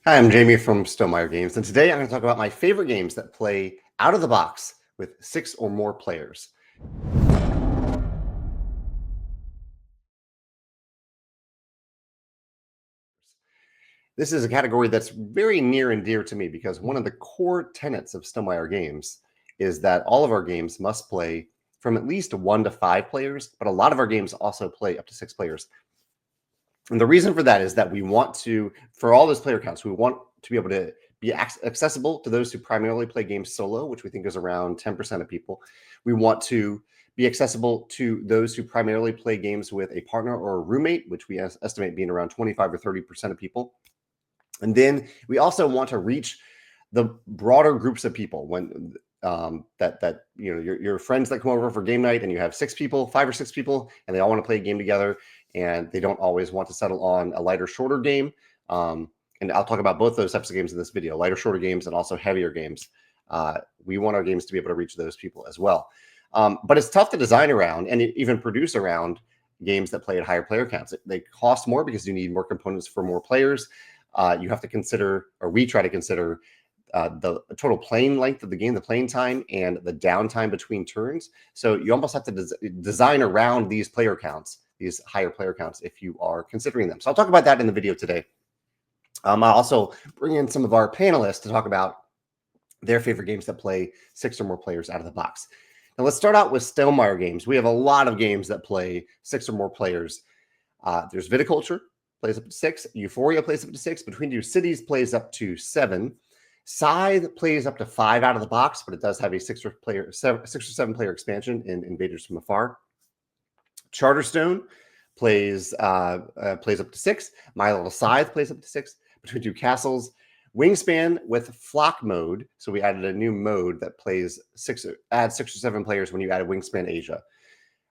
Hi, I'm Jamey from Stonemaier Games, and today I'm going to talk about my favorite games that play out of the box with 6 or more players. This is a category that's very near and dear to me because one of the core tenets of Stonemaier Games is that all of our games must play from at least 1 to 5 players, but a lot of our games also play up to 6 players. And the reason for that is that we want to, for all those player counts, we want to be able to be accessible to those who primarily play games solo, which we think is around 10% of people. We want to be accessible to those who primarily play games with a partner or a roommate, which we estimate being around 25 or 30% of people. And then we also want to reach the broader groups of people when that you know your friends that come over for game night and you have 6 people, 5 or 6 people, and they all want to play a game together, and they don't always want to settle on a lighter, shorter game. And I'll talk about both those types of games in this video: lighter, shorter games, and also heavier games. We want our games to be able to reach those people as well. But it's tough to design around and even produce around games that play at higher player counts. They cost more because you need more components for more players. You have to consider, or we try to consider, the total playing length of the game, the playing time, and the downtime between turns. So you almost have to design around these player counts, these higher player counts, if you are considering them. So I'll talk about that in the video today. I'll also bring in some of our panelists to talk about their favorite games that play 6 or more players out of the box. Now let's start out with Stonemaier Games. We have a lot of games that play 6 or more players. There's Viticulture, plays up to 6. Euphoria plays up to 6. Between Two Cities plays up to 7. Scythe plays up to 5 out of the box, but it does have a 6 or 7 player expansion in Invaders from Afar. Charterstone plays up to 6. My Little Scythe plays up to 6. Between Two Castles, Wingspan with flock mode. So we added a new mode that plays 6 or 7 players when you add Wingspan Asia.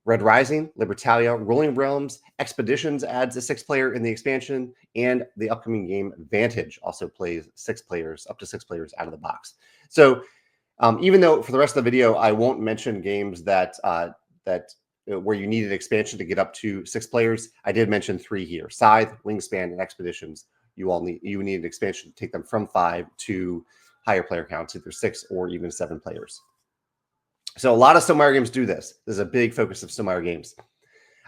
Red Rising, Libertalia, Rolling Realms, Expeditions adds a 6 player in the expansion, and the upcoming game Vantage also plays 6 players, up to 6 players out of the box. So even though for the rest of the video I won't mention games that where you need an expansion to get up to 6 players, I did mention 3 here: Scythe, Wingspan, and Expeditions. You need an expansion to take them from 5 to higher player counts, either 6 or even 7 players. So a lot of Stonemaier games do this. This is a big focus of Stonemaier Games.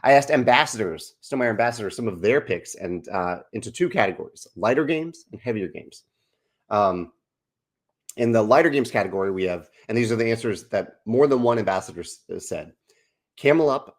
I asked Stonemaier ambassadors, some of their picks, and into 2 categories: lighter games and heavier games. In the lighter games category, we have, and these are the answers that more than one ambassador said: Camel Up,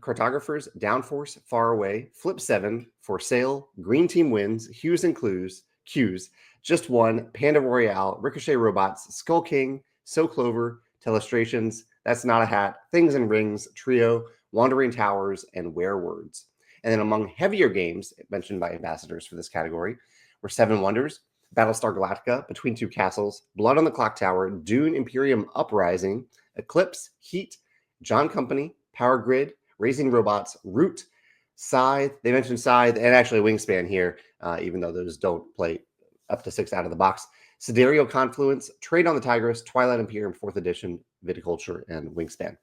Cartographers, Downforce, Faraway, Flip 7, For Sale, Green Team Wins, Hues and Cues, Just One, Panda Royale, Ricochet Robots, Skull King, So Clover, Telestrations, That's Not a Hat, Things and Rings, Trio, Wandering Towers, and Werewords. And then among heavier games mentioned by ambassadors for this category were 7 Wonders, Battlestar Galactica, Between Two Castles, Blood on the Clocktower, Dune, Imperium, Uprising, Eclipse, Heat, John Company, Power Grid, Raising Robots, Root, Scythe. They mentioned Scythe and actually Wingspan here, even though those don't play up to 6 out of the box. Sidereal, Confluence, Trade on the Tigris, Twilight, Imperium, 4th edition, Viticulture, and Wingspan.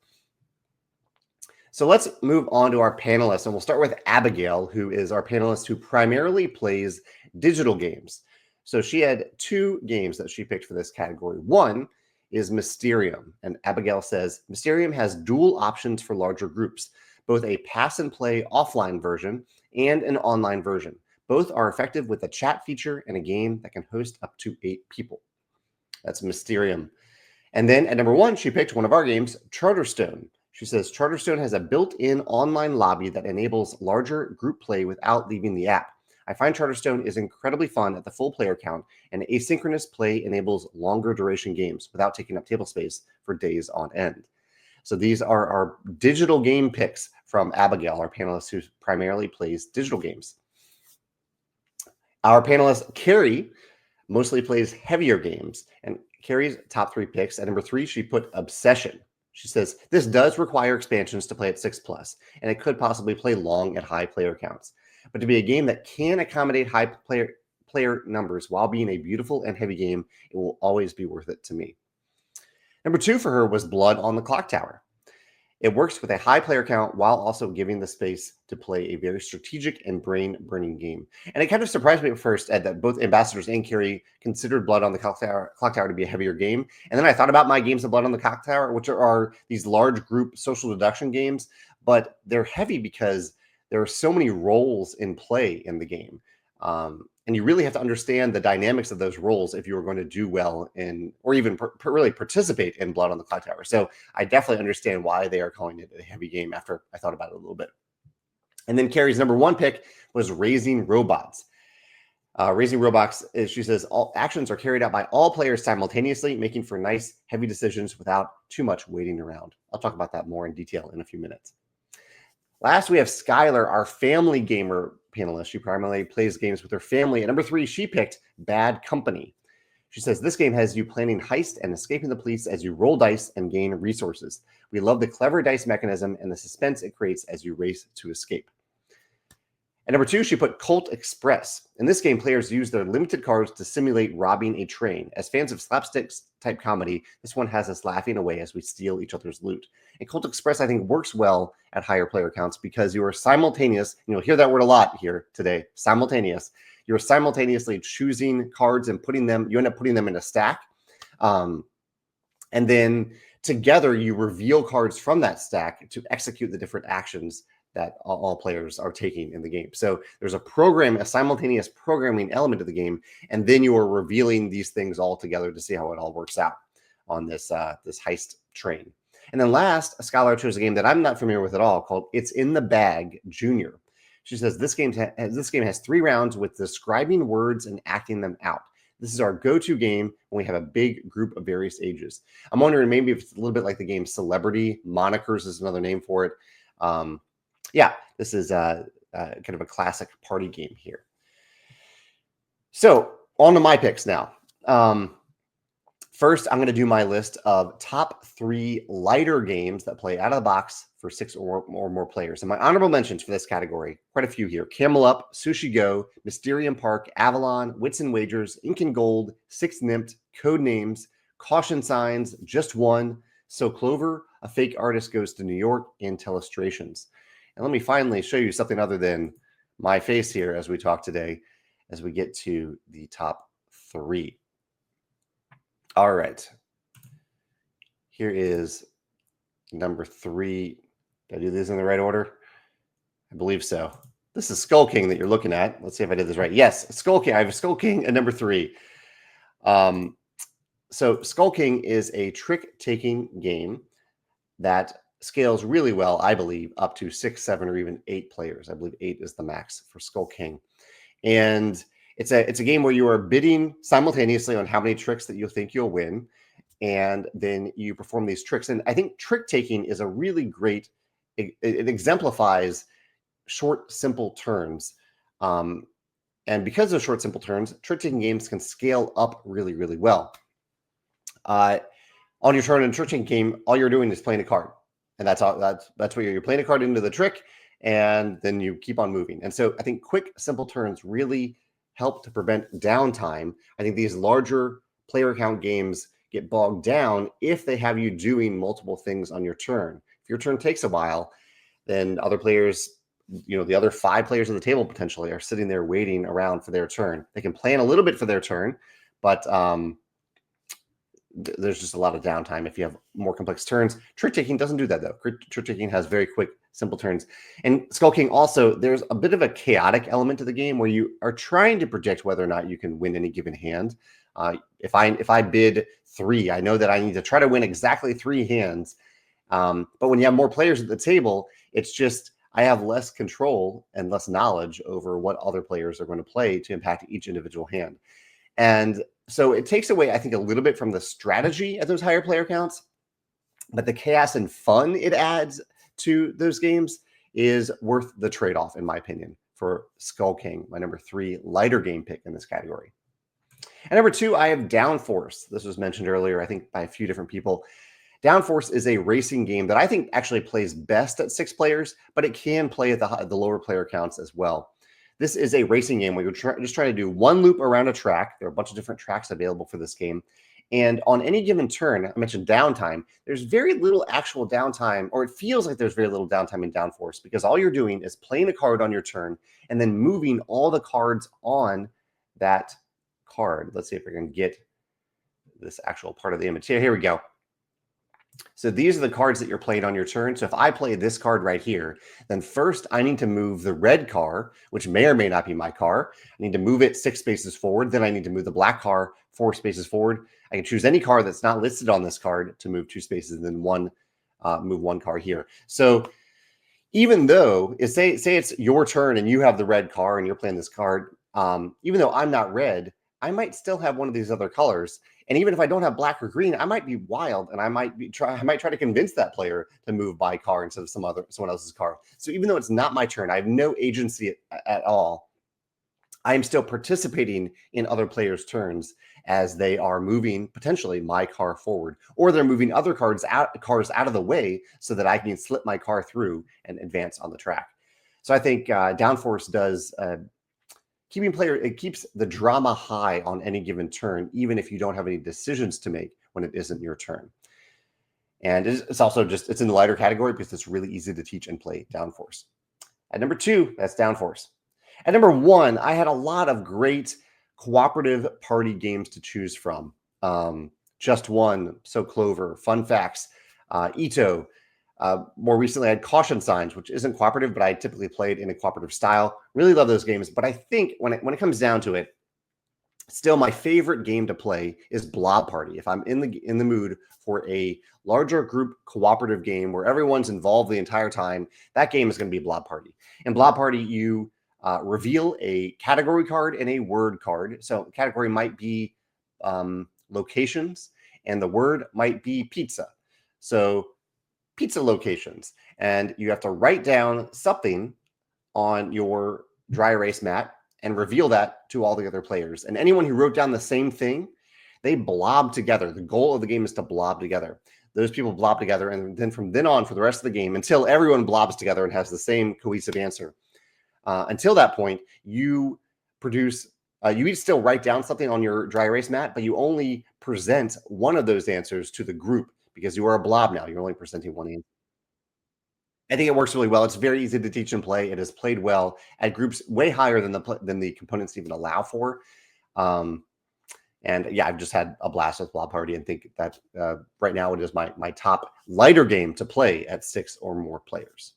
So let's move on to our panelists, and we'll start with Abigail, who is our panelist who primarily plays digital games. So she had 2 games that she picked for this category. One is Mysterium, and Abigail says Mysterium has dual options for larger groups, both a pass and play offline version and an online version. Both are effective with a chat feature and a game that can host up to 8 people. That's Mysterium. And then at number 1, she picked one of our games, Charterstone. She says Charterstone has a built-in online lobby that enables larger group play without leaving the app. I find Charterstone is incredibly fun at the full player count, and asynchronous play enables longer duration games without taking up table space for days on end. So these are our digital game picks from Abigail, our panelist who primarily plays digital games. Our panelist, Carrie, mostly plays heavier games, and Carrie's top 3 picks. At number 3, she put Obsession. She says, this does require expansions to play at 6+, and it could possibly play long at high player counts. But to be a game that can accommodate high player numbers while being a beautiful and heavy game, it will always be worth it to me. Number 2 for her was Blood on the Clocktower. It works with a high player count while also giving the space to play a very strategic and brain-burning game. And it kind of surprised me at first, Ed, that both Ambassadors and Carrie considered Blood on the Clocktower to be a heavier game. And then I thought about my games of Blood on the Clocktower, which are these large group social deduction games, but they're heavy because there are so many roles in play in the game. And you really have to understand the dynamics of those roles if you are going to do well in, or even really participate in Blood on the Clocktower. So I definitely understand why they are calling it a heavy game after I thought about it a little bit. And then Carrie's number one pick was Raising Robots. Raising Robots, she says, all actions are carried out by all players simultaneously, making for nice, heavy decisions without too much waiting around. I'll talk about that more in detail in a few minutes. Last, we have Skylar, our family gamer panelist. She primarily plays games with her family. At number 3, she picked Bad Company. She says, this game has you planning heist and escaping the police as you roll dice and gain resources. We love the clever dice mechanism and the suspense it creates as you race to escape. At number 2, she put Colt Express. In this game, players use their limited cards to simulate robbing a train. As fans of slapstick-type comedy, this one has us laughing away as we steal each other's loot. And Colt Express, I think, works well at higher player counts because you are simultaneous, and you'll hear that word a lot here today, simultaneous. You're simultaneously choosing cards and you end up putting them in a stack. And then together, you reveal cards from that stack to execute the different actions that all players are taking in the game. So there's a simultaneous programming element of the game, and then you are revealing these things all together to see how it all works out on this this heist train. And then last, Skylar chose a game that I'm not familiar with at all called It's in the Bag Junior. She says this game has 3 rounds with describing words and acting them out. This is our go-to game when we have a big group of various ages. I'm wondering maybe if it's a little bit like the game Celebrity. Monikers is another name for it. Yeah, this is kind of a classic party game here. So on to my picks now. First, I'm going to do my list of top 3 lighter games that play out of the box for 6 or more players. And my honorable mentions for this category, quite a few here. Camel Up, Sushi Go, Mysterium Park, Avalon, Wits and Wagers, Ink and Gold, Six Nimmt, Code Names, Caution Signs, Just One, So Clover, A Fake Artist Goes to New York, and Telestrations. And let me finally show you something other than my face here as we talk today, as we get to the top 3. All right. Here is number 3. Did I do these in the right order? I believe so. This is Skull King that you're looking at. Let's see if I did this right. Yes, Skull King. I have a Skull King at number 3. So Skull King is a trick-taking game that scales really well, I believe, up to 6, 7, or even 8 players. I believe 8 is the max for Skull King. And it's a game where you are bidding simultaneously on how many tricks that you think you'll win, and then you perform these tricks. And I think trick taking is a really great. It exemplifies short, simple turns. And because of short, simple turns, trick taking games can scale up really, really well. On your turn in a trick taking game, all you're doing is playing a card, and that's all. That's what you're playing a card into the trick, and then you keep on moving. And so I think quick, simple turns really help to prevent downtime. I think these larger player count games get bogged down if they have you doing multiple things on your turn. If your turn takes a while, then other players, the other 5 players at the table potentially are sitting there waiting around for their turn. They can plan a little bit for their turn, but there's just a lot of downtime if you have more complex turns. Trick taking doesn't do that though. Trick taking has very quick, simple turns. And Skull King also, there's a bit of a chaotic element to the game where you are trying to predict whether or not you can win any given hand. If I bid 3, I know that I need to try to win exactly 3 hands. But when you have more players at the table, it's just I have less control and less knowledge over what other players are going to play to impact each individual hand. And so it takes away, I think, a little bit from the strategy at those higher player counts, but the chaos and fun it adds to those games is worth the trade-off, in my opinion, for Skull King, my number 3 lighter game pick in this category. And number 2, I have Downforce. This was mentioned earlier, I think, by a few different people. Downforce is a racing game that I think actually plays best at 6 players, but it can play at the lower player counts as well. This is a racing game where you're just trying to do one loop around a track. There are a bunch of different tracks available for this game. And on any given turn, I mentioned downtime, there's very little actual downtime, or it feels like there's very little downtime in Downforce, because all you're doing is playing a card on your turn and then moving all the cards on that card. Let's see if we can get this actual part of the image here. Here we go. So these are the cards that you're playing on your turn. So if I play this card right here, then first I need to move the red car, which may or may not be my car. I need to move it 6 spaces forward. Then I need to move the black car 4 spaces forward. I can choose any car that's not listed on this card to move 2 spaces, and then move 1 car here. So even though, say it's your turn and you have the red car and you're playing this card, even though I'm not red, I might still have one of these other colors. And even if I don't have black or green, I might be wild, and I might try to convince that player to move my car instead of someone else's car. So even though it's not my turn, I have no agency at all. I am still participating in other players' turns as they are moving potentially my car forward, or they're moving other cars out of the way so that I can slip my car through and advance on the track. So I think Downforce does. It keeps the drama high on any given turn, even if you don't have any decisions to make when it isn't your turn. And it's also it's in the lighter category because it's really easy to teach and play Downforce. At number 2, that's Downforce. At number 1, I had a lot of great cooperative party games to choose from. Just One, So Clover, Fun Facts, Ito. More recently, I had Caution Signs, which isn't cooperative, but I typically played in a cooperative style. Really love those games, but I think when it comes down to it, still my favorite game to play is Blob Party. If I'm in the mood for a larger group cooperative game where everyone's involved the entire time, that game is going to be Blob Party. In Blob Party, you reveal a category card and a word card. So the category might be locations, and the word might be pizza. So pizza locations, and you have to write down something on your dry erase mat and reveal that to all the other players. And anyone who wrote down the same thing, they blob together. The goal of the game is to blob together. Those people blob together, and then from then on for the rest of the game, until everyone blobs together and has the same cohesive answer. Until that point, you produce. You each still write down something on your dry erase mat, but you only present one of those answers to the group, because you are a blob now. You're only presenting one answer. I think it works really well. It's very easy to teach and play. It has played well at groups way higher than the components even allow for. And yeah, I've just had a blast with Blob Party, and think that right now it is my top lighter game to play at 6 or more players.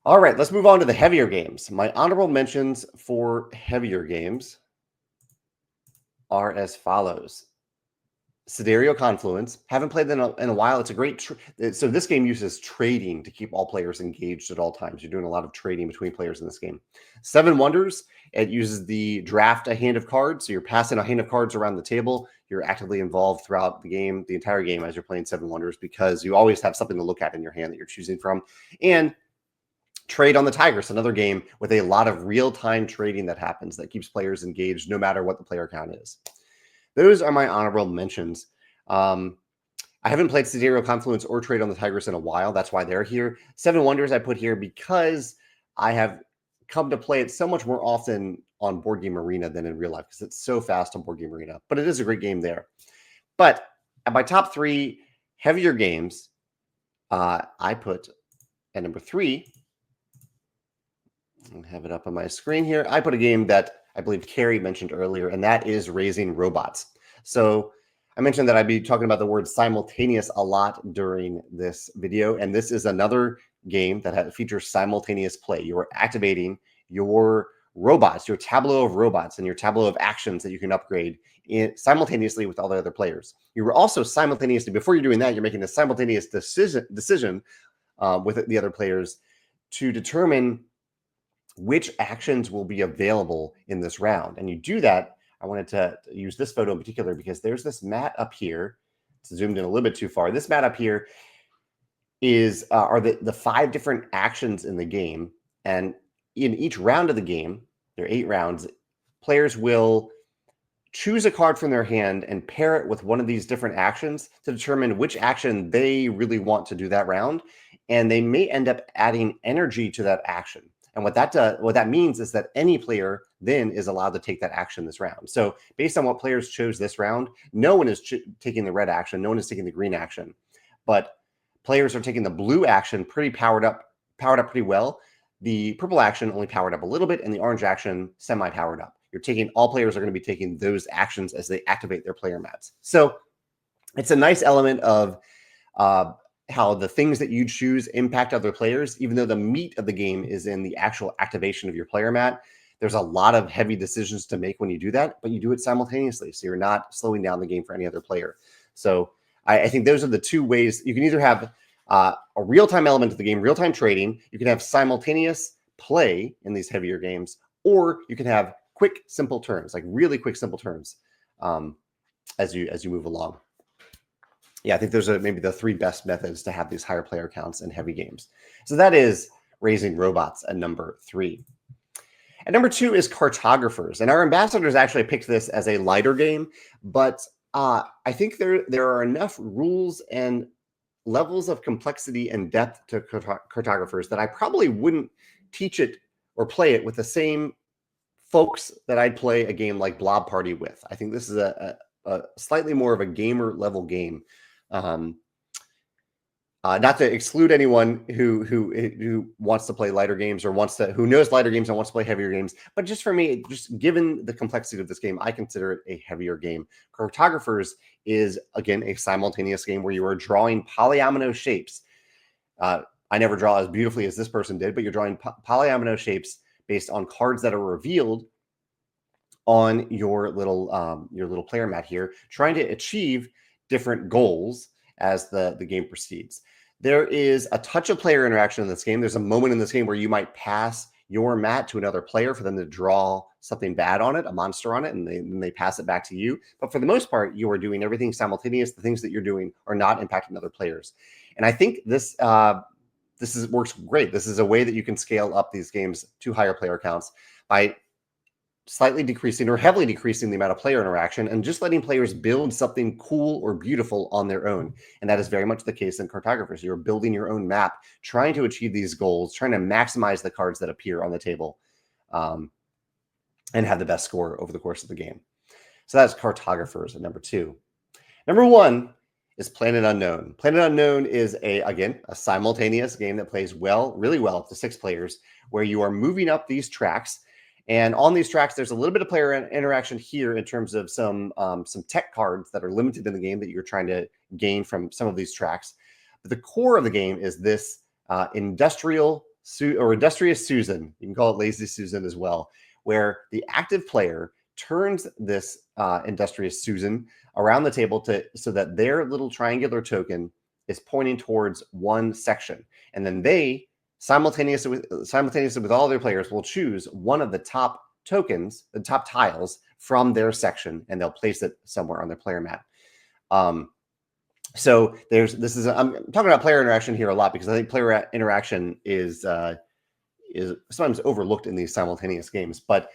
All right, let's move on to the heavier games. My honorable mentions for heavier games are as follows. Sidereal Confluence. Haven't played that in a while. It's a great... So this game uses trading to keep all players engaged at all times. You're doing a lot of trading between players in this game. Seven Wonders. It uses the draft a hand of cards. So you're passing a hand of cards around the table. You're actively involved throughout the game, the entire game, as you're playing Seven Wonders, because you always have something to look at in your hand that you're choosing from. And Trade on the Tigris, another game with a lot of real-time trading that happens that keeps players engaged no matter what the player count is. Those are my honorable mentions. I haven't played Sidereal Confluence or Trade on the Tigris in a while. That's why they're here. Seven Wonders I put here because I have come to play it so much more often on Board Game Arena than in real life, because it's so fast on Board Game Arena. But it is a great game there. But at my top 3 heavier games, I put at number 3, I have it up on my screen here. I put a game that I believe Carrie mentioned earlier, and that is Raising Robots. So I mentioned that I'd be talking about the word simultaneous a lot during this video, and this is another game that features simultaneous play. You are activating your robots, your tableau of robots, and your tableau of actions that you can upgrade simultaneously with all the other players. You were also simultaneously, before you're doing that, you're making a simultaneous decision with the other players to determine which actions will be available in this round. And you do that. I wanted to use this photo in particular because there's this mat up here. It's zoomed in a little bit too far. This mat up here are the 5 different actions in the game. And in each round of the game, there are 8 rounds, players will choose a card from their hand and pair it with one of these different actions to determine which action they really want to do that round. And they may end up adding energy to that action. And what that means is that any player then is allowed to take that action this round. So based on what players chose this round, no one is taking the red action, no one is taking the green action, but players are taking the blue action powered up pretty well. The purple action only powered up a little bit, and the orange action semi-powered up. All players are going to be taking those actions as they activate their player mats. So it's a nice element of how the things that you choose impact other players, even though the meat of the game is in the actual activation of your player mat. There's a lot of heavy decisions to make when you do that, but you do it simultaneously. So you're not slowing down the game for any other player. So I think those are the two ways. You can either have a real-time element of the game, real-time trading. You can have simultaneous play in these heavier games, or you can have quick, simple turns, like really quick, simple turns as you move along. Yeah, I think those are maybe the three best methods to have these higher player counts in heavy games. So that is Raising Robots at number 3. At number 2 is Cartographers. And our ambassadors actually picked this as a lighter game, but I think there are enough rules and levels of complexity and depth to Cartographers that I probably wouldn't teach it or play it with the same folks that I'd play a game like Blob Party with. I think this is a slightly more of a gamer level game. Not to exclude anyone who wants to play lighter games or who knows lighter games and wants to play heavier games, but just for me, just given the complexity of this game, I consider it a heavier game. Cartographers is again a simultaneous game where you are drawing polyomino shapes. I never draw as beautifully as this person did, but you're drawing polyomino shapes based on cards that are revealed on your little player mat here, trying to achieve different goals as the game proceeds. There is a touch of player interaction in this game. There's a moment in this game where you might pass your mat to another player for them to draw something bad on it, a monster on it, and then they pass it back to you. But for the most part, you are doing everything simultaneous. The things that you're doing are not impacting other players. And I think this works great. This is a way that you can scale up these games to higher player counts by slightly decreasing or heavily decreasing the amount of player interaction and just letting players build something cool or beautiful on their own. And that is very much the case in Cartographers. You're building your own map, trying to achieve these goals, trying to maximize the cards that appear on the table and have the best score over the course of the game. So that's Cartographers at number 2. Number 1 is Planet Unknown. Planet Unknown is a simultaneous game that plays really well up to 6 players, where you are moving up these tracks. And on these tracks, there's a little bit of player interaction here in terms of some tech cards that are limited in the game that you're trying to gain from some of these tracks. But the core of the game is this Industrious Susan. You can call it Lazy Susan as well, where the active player turns this Industrious Susan around the table so that their little triangular token is pointing towards one section. And then they simultaneously with all their players will choose one of the top tokens, the top tiles from their section, and they'll place it somewhere on their player mat. So I'm talking about player interaction here a lot because I think player interaction is sometimes overlooked in these simultaneous games. But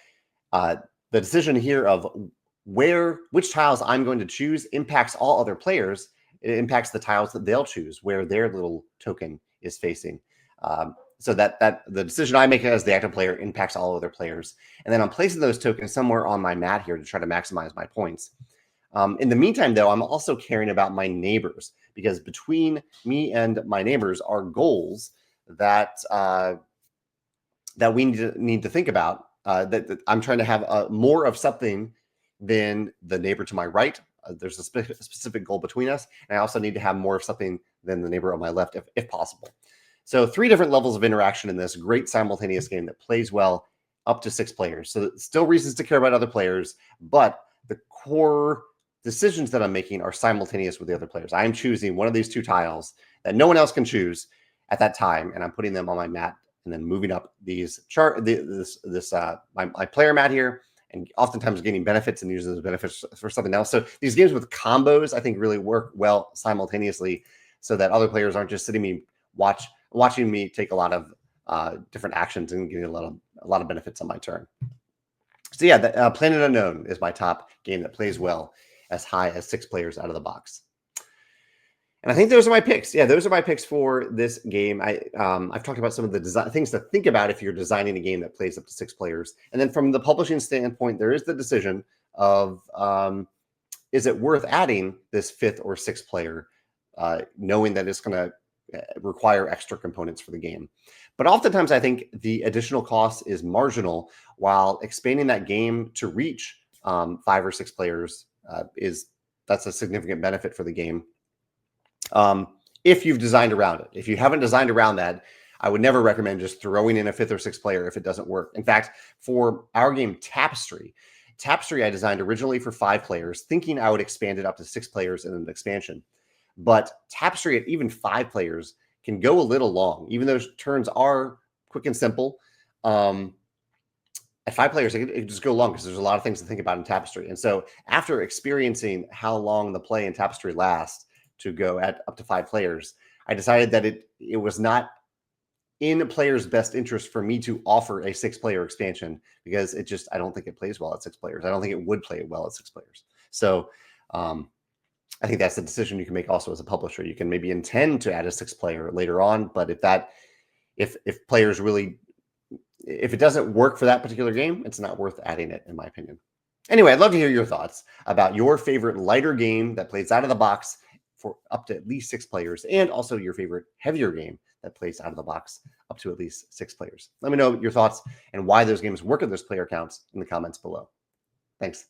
the decision here of which tiles I'm going to choose impacts all other players. It impacts the tiles that they'll choose, where their little token is facing. So that the decision I make as the active player impacts all other players. And then I'm placing those tokens somewhere on my mat here to try to maximize my points. In the meantime, though, I'm also caring about my neighbors, because between me and my neighbors are goals that we need to think about. That I'm trying to have more of something than the neighbor to my right. There's a specific goal between us. And I also need to have more of something than the neighbor on my left, if possible. So 3 different levels of interaction in this great simultaneous game that plays well up to 6 players. So still reasons to care about other players, but the core decisions that I'm making are simultaneous with the other players. I'm choosing one of these 2 tiles that no one else can choose at that time, and I'm putting them on my mat and then moving up these my player mat here, and oftentimes getting benefits and using those benefits for something else. So these games with combos, I think, really work well simultaneously, so that other players aren't just watching me take a lot of different actions and getting a lot of benefits on my turn. So yeah, Planet Unknown is my top game that plays well as high as 6 players out of the box. And I think those are my picks. Yeah, those are my picks for this game. I've talked about some of the things to think about if you're designing a game that plays up to 6 players. And then from the publishing standpoint, there is the decision of is it worth adding this 5th or 6th player, knowing that it's going to require extra components for the game. But oftentimes, I think the additional cost is marginal, while expanding that game to reach 5 or 6 players that's a significant benefit for the game. If you've designed around it. If you haven't designed around that, I would never recommend just throwing in a 5th or 6th player if it doesn't work. In fact, for our game Tapestry I designed originally for 5 players, thinking I would expand it up to 6 players in an expansion. But Tapestry at even 5 players can go a little long, even though turns are quick and simple. At 5 players, it can just go long because there's a lot of things to think about in Tapestry. And so after experiencing how long the play in Tapestry lasts to go at up to 5 players, I decided that it was not in a player's best interest for me to offer a 6-player expansion, because I don't think it plays well at 6 players. I don't think it would play well at 6 players. So I think that's the decision you can make also as a publisher. You can maybe intend to add a 6th player later on, but if players really, if it doesn't work for that particular game, it's not worth adding it, in my opinion. Anyway, I'd love to hear your thoughts about your favorite lighter game that plays out of the box for up to at least 6 players, and also your favorite heavier game that plays out of the box up to at least 6 players. Let me know your thoughts and why those games work at those player counts in the comments below. Thanks.